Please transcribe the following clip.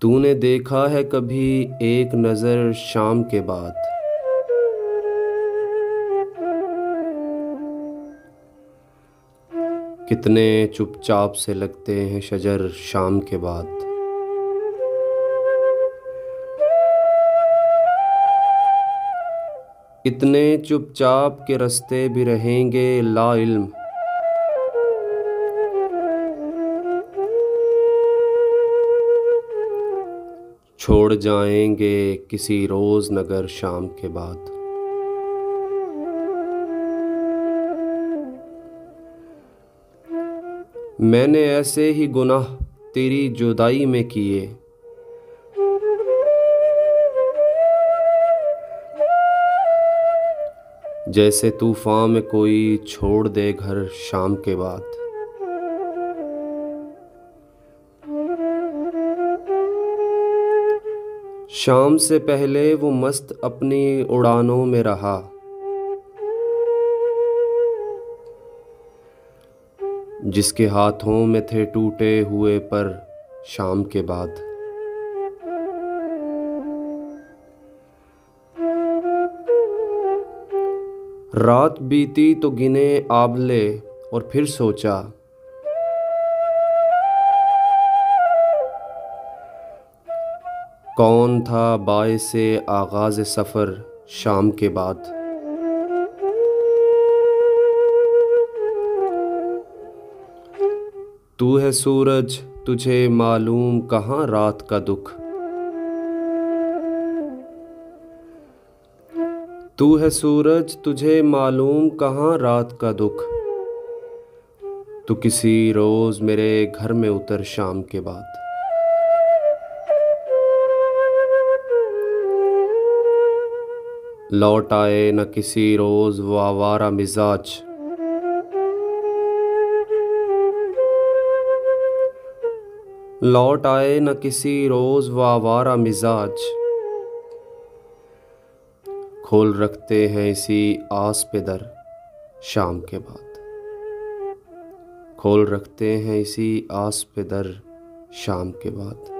तूने देखा है कभी एक नज़र शाम के बाद? कितने चुपचाप से लगते हैं शजर शाम के बाद। इतने चुपचाप के रास्ते भी रहेंगे ला इल्म। छोड़ जाएंगे किसी रोज़ नगर शाम के बाद। मैंने ऐसे ही गुनाह तेरी जुदाई में किए, जैसे तूफान में कोई छोड़ दे घर शाम के बाद। शाम से पहले वो मस्त अपनी उड़ानों में रहा, जिसके हाथों में थे टूटे हुए पर शाम के बाद। रात बीती तो गिने आबले और फिर सोचा, कौन था बाइसे आगाज़ सफ़र शाम के बाद। तू है सूरज तुझे मालूम कहाँ रात का दुख। तू है सूरज तुझे मालूम कहाँ रात का दुख। तू किसी रोज़ मेरे घर में उतर शाम के बाद। लौट आए न किसी रोज़ वो आवारा मिजाज। लौट आए न किसी रोज़ वो आवारा मिजाज। खोल रखते हैं इसी आस पे दर शाम के बाद। खोल रखते हैं इसी आस पे दर शाम के बाद।